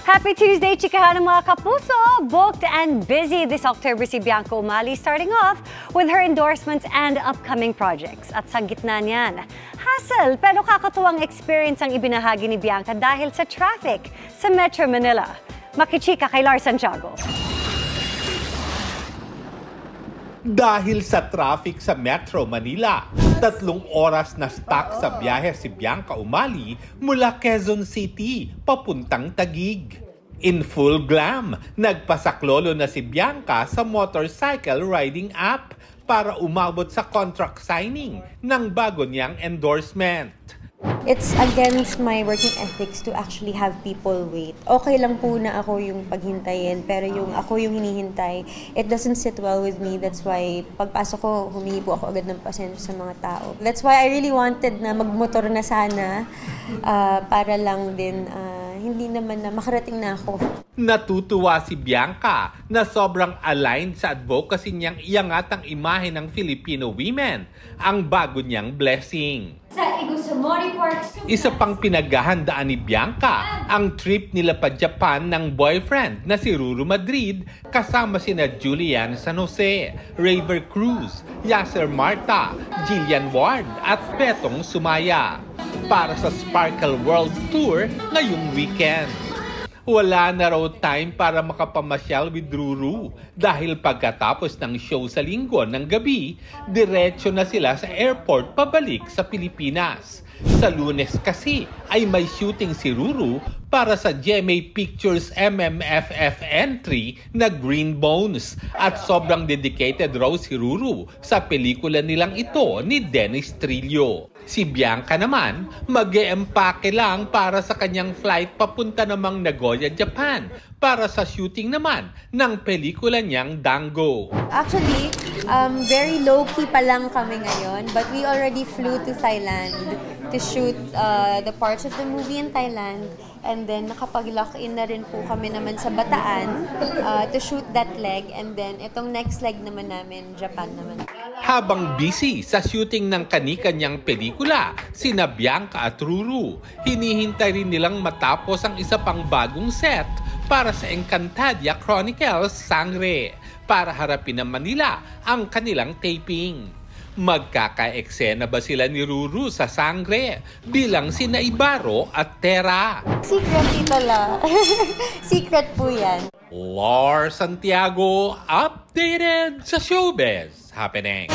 Happy Tuesday, chikahan ng mga kapuso! Booked and busy this October si Bianca Umali, starting off with her endorsements and upcoming projects. At sa gitna niyan, hassle pero kakatuwang experience ang ibinahagi ni Bianca dahil sa traffic sa Metro Manila. Makichika kay Lars Santiago. Dahil sa traffic sa Metro Manila, 3 oras na stuck sa biyahe si Bianca Umali mula Quezon City papuntang Taguig. In full glam, nagpasaklolo na si Bianca sa motorcycle riding app para umabot sa contract signing ng bago niyang endorsement. It's against my working ethics to actually have people wait. Okay lang po na ako yung paghintayin, pero yung ako yung hinihintay, it doesn't sit well with me. That's why pagpasok ko, humingi po ako agad ng pasensya sa mga tao. That's why I really wanted na magmotor na sana para lang din hindi naman na makarating na ako. Natutuwa si Bianca na sobrang aligned sa advocacy niyang iangat ang imahe ng Filipino women, ang bago niyang blessing. Isa pang pinaghahandaan ni Bianca ang trip nila pa Japan ng boyfriend na si Ruru Madrid kasama sina Julian San Jose, Raver Cruz, Yasser Marta, Jillian Ward at Betong Sumaya para sa Sparkle World Tour ngayong weekend. Wala na raw time para makapamasyal with Ruru dahil pagkatapos ng show sa Linggo ng gabi, diretso na sila sa airport pabalik sa Pilipinas. Sa Lunes kasi ay may shooting si Ruru para sa GMA Pictures MMFF entry na Green Bones at sobrang dedicated raw si Ruru sa pelikula nilang ito ni Dennis Trillo. Si Bianca naman, mag-e-empake lang para sa kanyang flight papunta namang Nagoya, Japan para sa shooting naman ng pelikula niyang Dango. Actually, very low-key pa lang kami ngayon, but we already flew to Thailand to shoot the parts of the movie in Thailand. And then nakapag-lock in na rin po kami naman sa Bataan to shoot that leg. And then itong next leg naman namin, Japan naman. Habang busy sa shooting ng kani-kanyang pelikula, sina Bianca at Ruru, hinihintay rin nilang matapos ang isa pang bagong set para sa Encantadia Chronicles Sangre para harapin naman nila ang kanilang taping. Magkaka-eksena ba sila ni Ruru sa Sangre bilang sina Ibaro at Tera? Secret ito la. Secret po yan. Lars Santiago, updated sa showbiz happening.